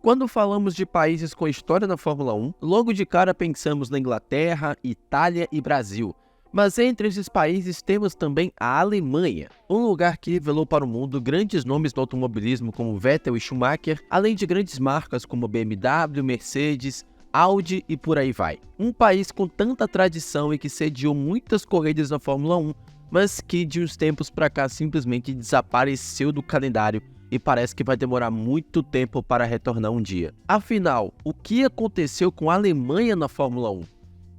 Quando falamos de países com história na Fórmula 1, logo de cara pensamos na Inglaterra, Itália e Brasil. Mas entre esses países temos também a Alemanha, um lugar que revelou para o mundo grandes nomes do automobilismo como Vettel e Schumacher, além de grandes marcas como BMW, Mercedes, Audi e por aí vai. Um país com tanta tradição e que sediou muitas corridas na Fórmula 1, mas que de uns tempos para cá simplesmente desapareceu do calendário e parece que vai demorar muito tempo para retornar um dia. Afinal, o que aconteceu com a Alemanha na Fórmula 1?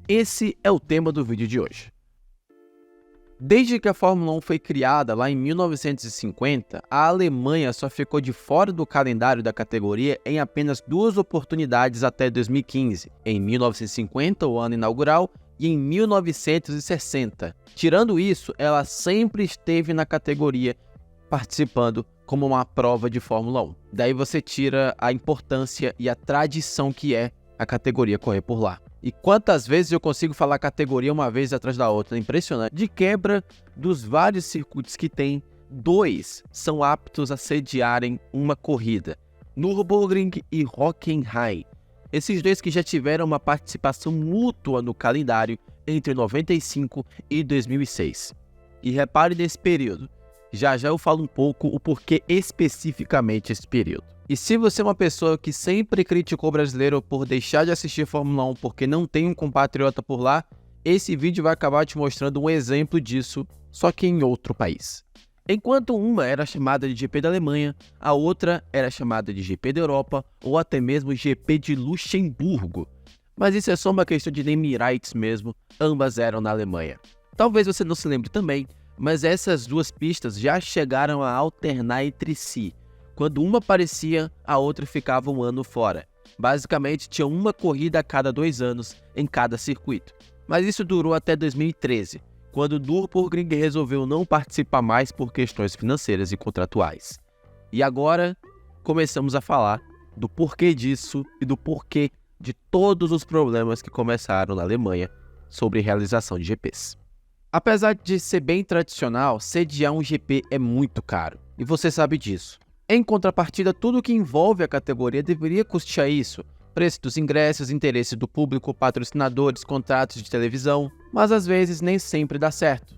Esse é o tema do vídeo de hoje. Desde que a Fórmula 1 foi criada lá em 1950, a Alemanha só ficou de fora do calendário da categoria em apenas 2 oportunidades até 2015, em 1950, o ano inaugural, e em 1960. Tirando isso, ela sempre esteve na categoria, participando como uma prova de Fórmula 1. Daí você tira a importância e a tradição que é a categoria correr por lá. E quantas vezes eu consigo falar categoria uma vez atrás da outra, é impressionante. De quebra, dos vários circuitos que tem, 2 são aptos a sediarem uma corrida: Nürburgring e Hockenheim. Esses 2 que já tiveram uma participação mútua no calendário entre 95 e 2006. E repare nesse período. Já eu falo um pouco o porquê especificamente esse período. E se você é uma pessoa que sempre criticou o brasileiro por deixar de assistir Fórmula 1 porque não tem um compatriota por lá, esse vídeo vai acabar te mostrando um exemplo disso, só que em outro país. Enquanto uma era chamada de GP da Alemanha, a outra era chamada de GP da Europa ou até mesmo GP de Luxemburgo. Mas isso é só uma questão de name rights mesmo, ambas eram na Alemanha. Talvez você não se lembre também, mas essas 2 pistas já chegaram a alternar entre si. Quando uma aparecia, a outra ficava um ano fora. Basicamente, tinha uma corrida a cada 2 anos em cada circuito. Mas isso durou até 2013, quando o Nürburgring resolveu não participar mais por questões financeiras e contratuais. E agora, começamos a falar do porquê disso e do porquê de todos os problemas que começaram na Alemanha sobre realização de GPs. Apesar de ser bem tradicional, sediar um GP é muito caro, e você sabe disso. Em contrapartida, tudo que envolve a categoria deveria custear isso: preço dos ingressos, interesses do público, patrocinadores, contratos de televisão, mas às vezes nem sempre dá certo.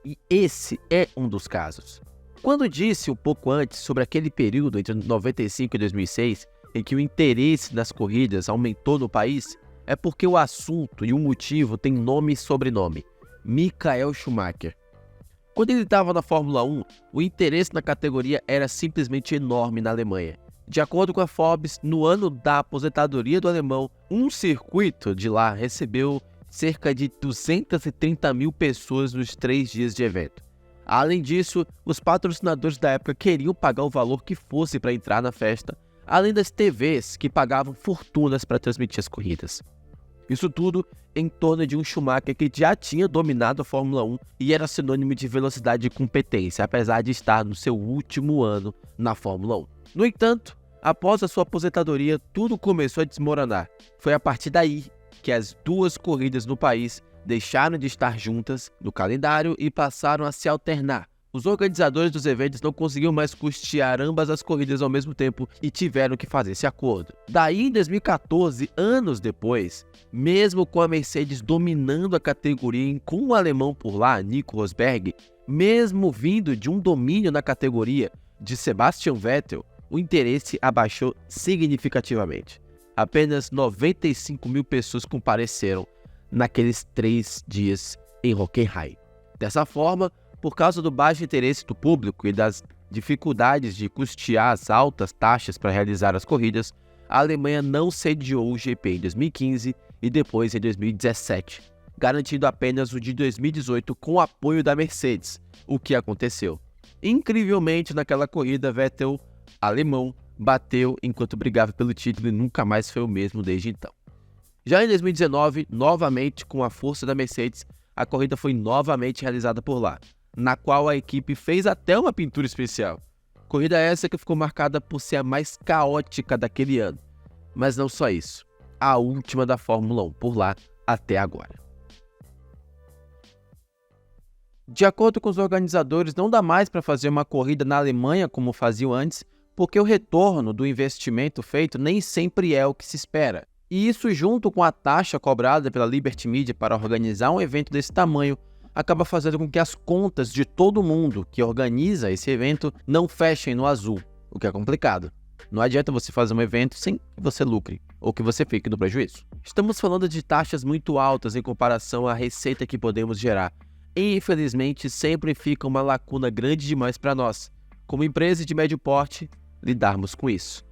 E esse é um dos casos. Quando disse um pouco antes sobre aquele período entre 95 e 2006, em que o interesse nas corridas aumentou no país, é porque o assunto e o motivo tem nome e sobrenome: Michael Schumacher. Quando ele estava na Fórmula 1, o interesse na categoria era simplesmente enorme na Alemanha. De acordo com a Forbes, no ano da aposentadoria do alemão, um circuito de lá recebeu cerca de 230 mil pessoas nos 3 dias de evento. Além disso, os patrocinadores da época queriam pagar o valor que fosse para entrar na festa, além das TVs que pagavam fortunas para transmitir as corridas. Isso tudo em torno de um Schumacher que já tinha dominado a Fórmula 1 e era sinônimo de velocidade e competência, apesar de estar no seu último ano na Fórmula 1. No entanto, após a sua aposentadoria, tudo começou a desmoronar. Foi a partir daí que as 2 corridas no país deixaram de estar juntas no calendário e passaram a se alternar. Os organizadores dos eventos não conseguiam mais custear ambas as corridas ao mesmo tempo e tiveram que fazer esse acordo. Daí, em 2014, anos depois, mesmo com a Mercedes dominando a categoria e com o alemão por lá, Nico Rosberg, mesmo vindo de um domínio na categoria de Sebastian Vettel, o interesse abaixou significativamente. Apenas 95 mil pessoas compareceram naqueles 3 dias em Hockenheim. Dessa forma, por causa do baixo interesse do público e das dificuldades de custear as altas taxas para realizar as corridas, a Alemanha não sediou o GP em 2015 e depois em 2017, garantindo apenas o de 2018 com o apoio da Mercedes. O que aconteceu? Incrivelmente, naquela corrida, Vettel, alemão, bateu enquanto brigava pelo título e nunca mais foi o mesmo desde então. Já em 2019, novamente com a força da Mercedes, a corrida foi novamente realizada por lá, na qual a equipe fez até uma pintura especial. Corrida essa que ficou marcada por ser a mais caótica daquele ano. Mas não só isso, a última da Fórmula 1 por lá até agora. De acordo com os organizadores, não dá mais para fazer uma corrida na Alemanha como faziam antes, porque o retorno do investimento feito nem sempre é o que se espera. E isso, junto com a taxa cobrada pela Liberty Media para organizar um evento desse tamanho, acaba fazendo com que as contas de todo mundo que organiza esse evento não fechem no azul, o que é complicado. Não adianta você fazer um evento sem que você lucre ou que você fique no prejuízo. Estamos falando de taxas muito altas em comparação à receita que podemos gerar. E, infelizmente, sempre fica uma lacuna grande demais para nós, como empresa de médio porte, lidarmos com isso.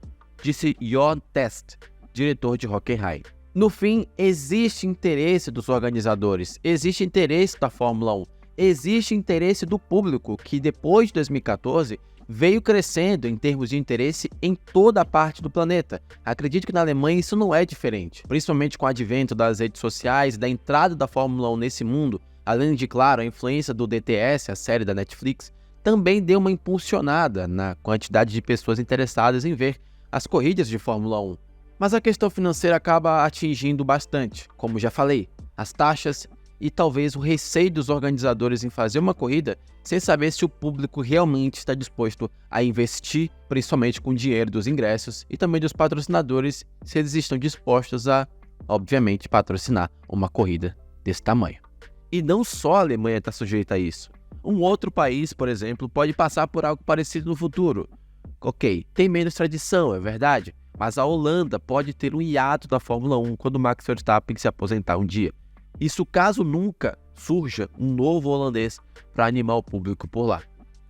Disse Jon Test, diretor de Hockenheim. No fim, existe interesse dos organizadores, existe interesse da Fórmula 1, existe interesse do público, que depois de 2014 veio crescendo em termos de interesse em toda a parte do planeta. Acredito que na Alemanha isso não é diferente, principalmente com o advento das redes sociais e da entrada da Fórmula 1 nesse mundo, além de, claro, a influência do DTS, a série da Netflix, também deu uma impulsionada na quantidade de pessoas interessadas em ver as corridas de Fórmula 1. Mas a questão financeira acaba atingindo bastante, como já falei, as taxas e talvez o receio dos organizadores em fazer uma corrida sem saber se o público realmente está disposto a investir, principalmente com o dinheiro dos ingressos e também dos patrocinadores, se eles estão dispostos a, obviamente, patrocinar uma corrida desse tamanho. E não só a Alemanha está sujeita a isso. Um outro país, por exemplo, pode passar por algo parecido no futuro. Ok, tem menos tradição, é verdade, mas a Holanda pode ter um hiato da Fórmula 1 quando Max Verstappen se aposentar um dia. Isso caso nunca surja um novo holandês para animar o público por lá.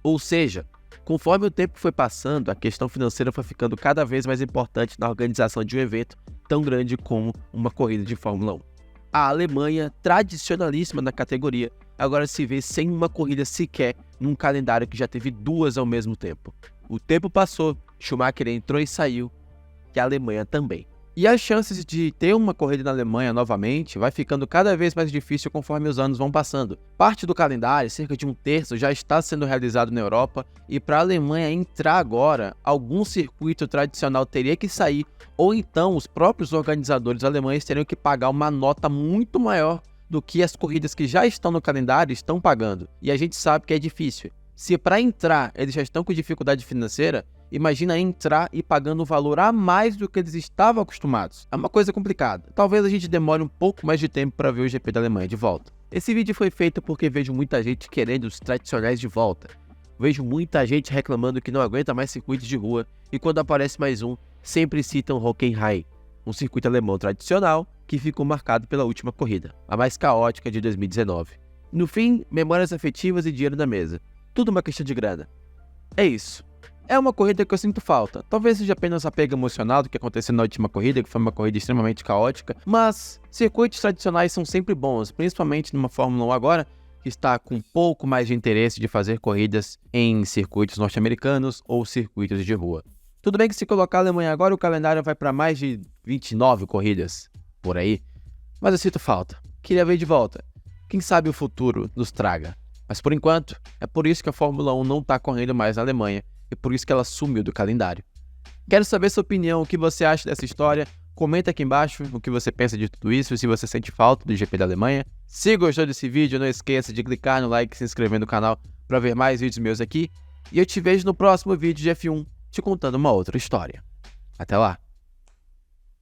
Ou seja, conforme o tempo foi passando, a questão financeira foi ficando cada vez mais importante na organização de um evento tão grande como uma corrida de Fórmula 1. A Alemanha, tradicionalíssima na categoria, agora se vê sem uma corrida sequer num calendário que já teve duas ao mesmo tempo. O tempo passou, Schumacher entrou e saiu, e a Alemanha também. E as chances de ter uma corrida na Alemanha novamente vai ficando cada vez mais difícil conforme os anos vão passando. Parte do calendário, cerca de um terço, já está sendo realizado na Europa, e para a Alemanha entrar agora, algum circuito tradicional teria que sair, ou então os próprios organizadores alemães teriam que pagar uma nota muito maior do que as corridas que já estão no calendário estão pagando. E a gente sabe que é difícil. Se para entrar eles já estão com dificuldade financeira, imagina entrar e pagando um valor a mais do que eles estavam acostumados. É uma coisa complicada. Talvez a gente demore um pouco mais de tempo para ver o GP da Alemanha de volta. Esse vídeo foi feito porque vejo muita gente querendo os tradicionais de volta. Vejo muita gente reclamando que não aguenta mais circuitos de rua, e quando aparece mais um, sempre citam Hockenheim, um circuito alemão tradicional que ficou marcado pela última corrida, a mais caótica de 2019. No fim, memórias afetivas e dinheiro na mesa. Tudo uma questão de grana. É isso. É uma corrida que eu sinto falta. Talvez seja apenas apego emocional do que aconteceu na última corrida, que foi uma corrida extremamente caótica, mas circuitos tradicionais são sempre bons, principalmente numa Fórmula 1 agora, que está com um pouco mais de interesse de fazer corridas em circuitos norte-americanos ou circuitos de rua. Tudo bem que se colocar a Alemanha agora, o calendário vai para mais de 29 corridas, por aí, mas eu sinto falta. Queria ver de volta. Quem sabe o futuro nos traga. Mas por enquanto, é por isso que a Fórmula 1 não está correndo mais na Alemanha, e por isso que ela sumiu do calendário. Quero saber sua opinião, o que você acha dessa história. Comenta aqui embaixo o que você pensa de tudo isso, se você sente falta do GP da Alemanha. Se gostou desse vídeo, não esqueça de clicar no like e se inscrever no canal para ver mais vídeos meus aqui. E eu te vejo no próximo vídeo de F1, te contando uma outra história. Até lá!